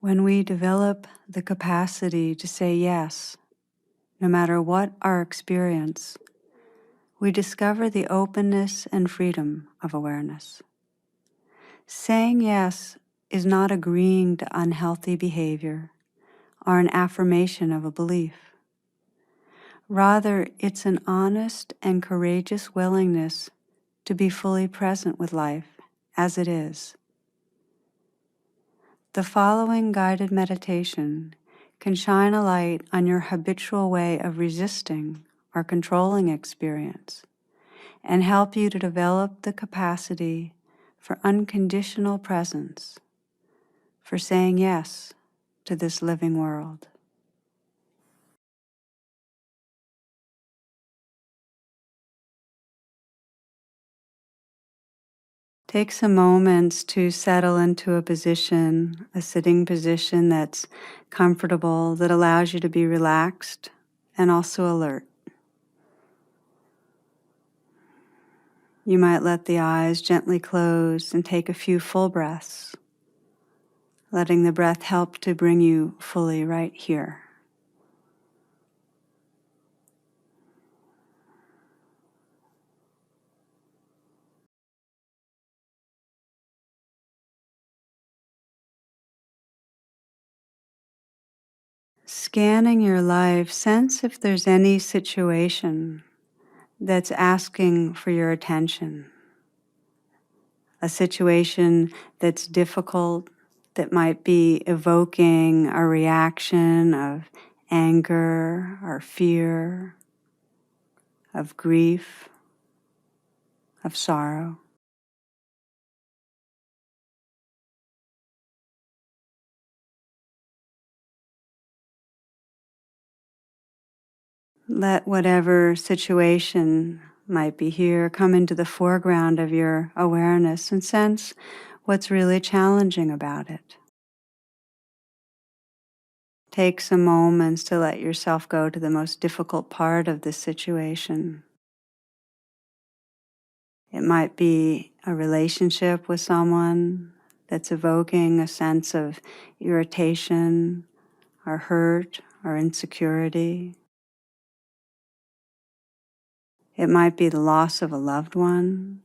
When we develop the capacity to say yes, no matter what our experience, we discover the openness and freedom of awareness. Saying yes is not agreeing to unhealthy behavior or an affirmation of a belief. Rather, it's an honest and courageous willingness to be fully present with life as it is. The following guided meditation can shine a light on your habitual way of resisting or controlling experience and help you to develop the capacity for unconditional presence, for saying yes to this living world. Take some moments to settle into a position, a sitting position that's comfortable, that allows you to be relaxed and also alert. You might let the eyes gently close and take a few full breaths, letting the breath help to bring you fully right here. Scanning your life, sense if there's any situation that's asking for your attention. A situation that's difficult, that might be evoking a reaction of anger or fear, of grief, of sorrow. Let whatever situation might be here come into the foreground of your awareness and sense what's really challenging about it. Take some moments to let yourself go to the most difficult part of this situation. It might be a relationship with someone that's evoking a sense of irritation or hurt or insecurity. It might be the loss of a loved one,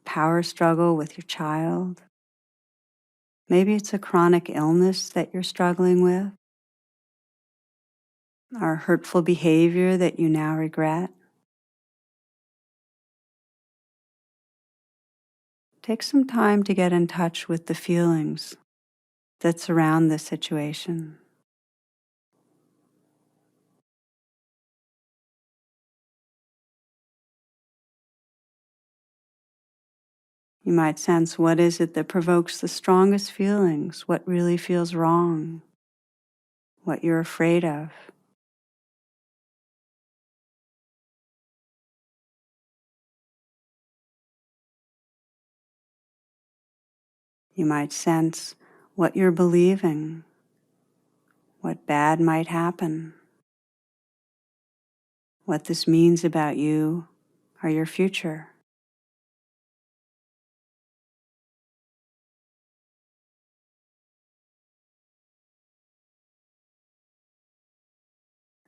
power struggle with your child. Maybe it's a chronic illness that you're struggling with, or hurtful behavior that you now regret. Take some time to get in touch with the feelings that surround this situation. You might sense what is it that provokes the strongest feelings, what really feels wrong, what you're afraid of. You might sense what you're believing, what bad might happen, what this means about you or your future.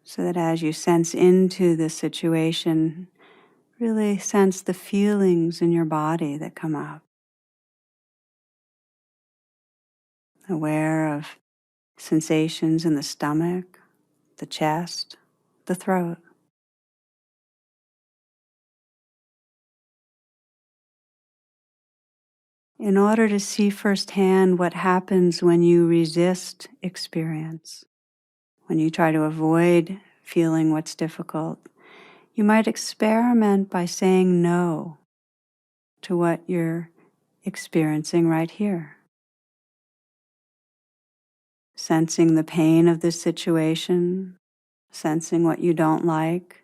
So that as you sense into this situation, really sense the feelings in your body that come up. Aware of sensations in the stomach, the chest, the throat. In order to see firsthand what happens when you resist experience, when you try to avoid feeling what's difficult, you might experiment by saying no to what you're experiencing right here. Sensing the pain of this situation, sensing what you don't like.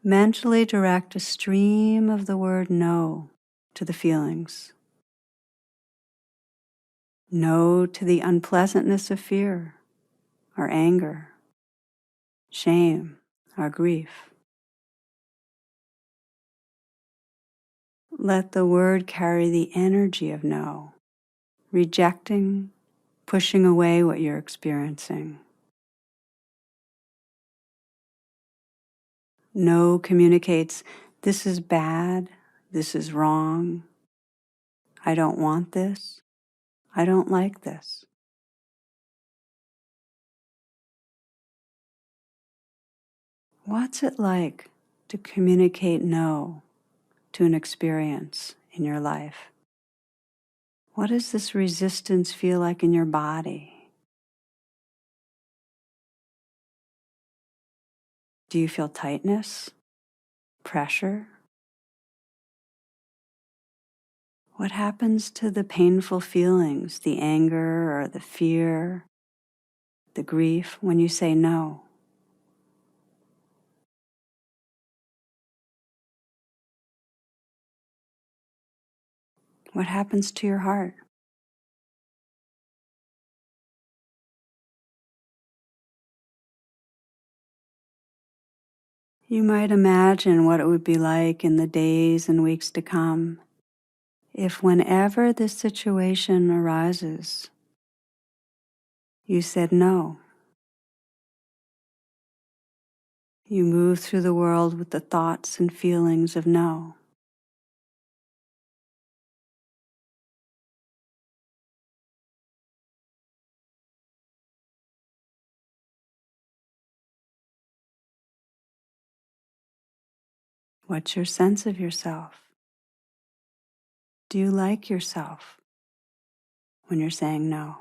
Mentally direct a stream of the word no to the feelings. No to the unpleasantness of fear or anger, shame or grief. Let the word carry the energy of no, rejecting pushing away what you're experiencing. No communicates, this is bad, this is wrong, I don't want this, I don't like this. What's it like to communicate no to an experience in your life? What does this resistance feel like in your body? Do you feel tightness, pressure? What happens to the painful feelings, the anger or the fear, the grief when you say no? What happens to your heart? You might imagine what it would be like in the days and weeks to come if whenever this situation arises, you said no. You move through the world with the thoughts and feelings of no. What's your sense of yourself? Do you like yourself when you're saying no?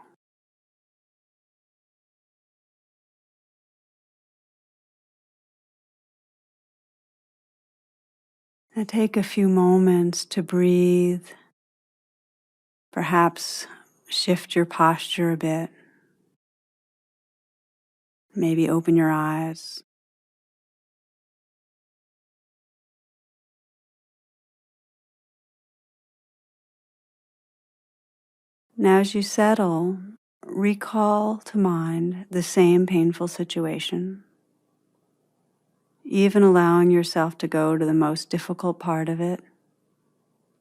Now take a few moments to breathe, perhaps shift your posture a bit, maybe open your eyes. Now as you settle, recall to mind the same painful situation, even allowing yourself to go to the most difficult part of it,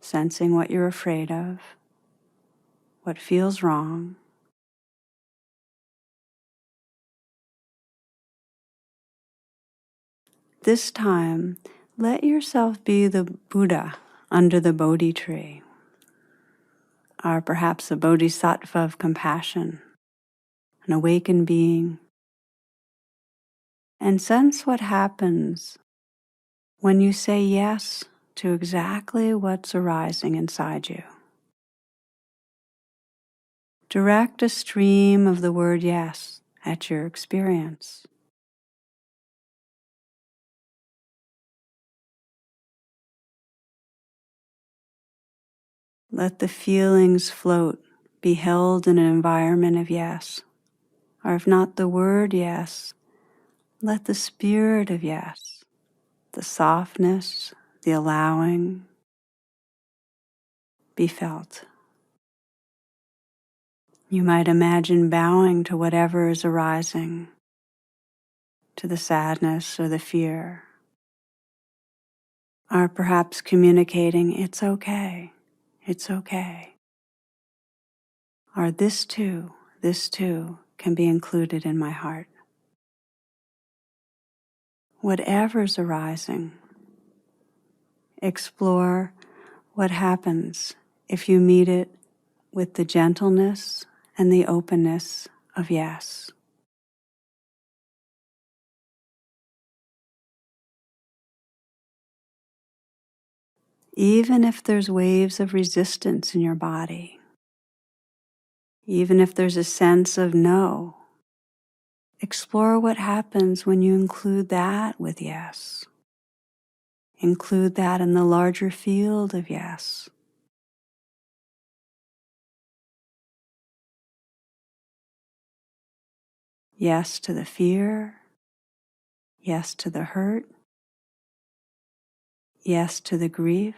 sensing what you're afraid of, what feels wrong. This time, let yourself be the Buddha under the Bodhi tree, or perhaps a bodhisattva of compassion, an awakened being, and sense what happens when you say yes to exactly what's arising inside you. Direct a stream of the word yes at your experience. Let the feelings float, be held in an environment of yes, or if not the word yes, let the spirit of yes, the softness, the allowing, be felt. You might imagine bowing to whatever is arising, to the sadness or the fear, or perhaps communicating, it's okay, or this too can be included in my heart. Whatever's arising, explore what happens if you meet it with the gentleness and the openness of yes. Even if there's waves of resistance in your body, even if there's a sense of no, explore what happens when you include that with yes. Include that in the larger field of yes. Yes to the fear, yes to the hurt, yes to the grief.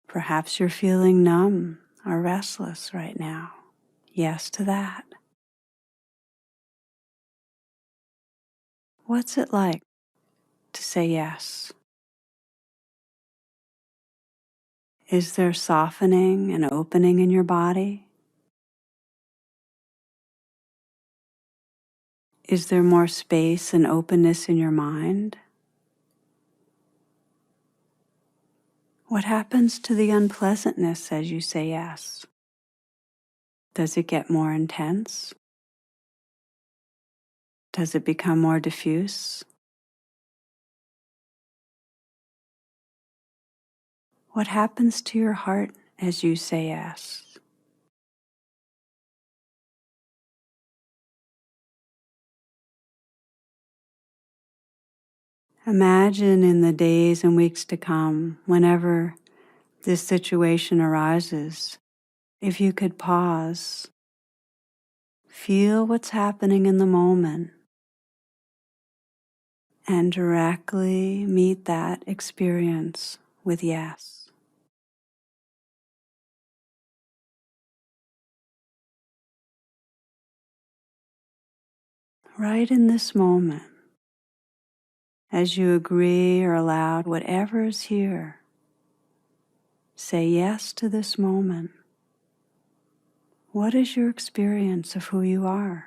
Perhaps you're feeling numb or restless right now. Yes to that. What's it like to say yes? Is there softening and opening in your body? Is there more space and openness in your mind? What happens to the unpleasantness as you say yes? Does it get more intense? Does it become more diffuse? What happens to your heart as you say yes? Imagine in the days and weeks to come, whenever this situation arises, if you could pause, feel what's happening in the moment, and directly meet that experience with yes. Right in this moment, as you agree or allow whatever is here, say yes to this moment. What is your experience of who you are?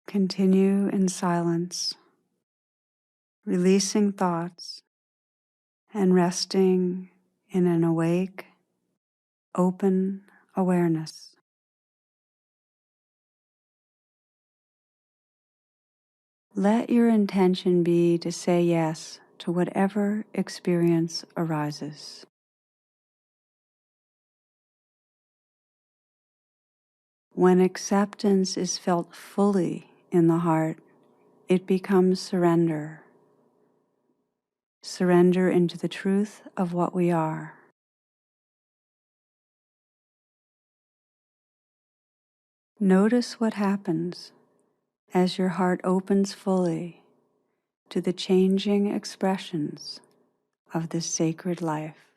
Continue in silence, releasing thoughts and resting in an awake, open awareness. Let your intention be to say yes to whatever experience arises. When acceptance is felt fully in the heart, it becomes surrender. Surrender into the truth of what we are. Notice what happens as your heart opens fully to the changing expressions of this sacred life.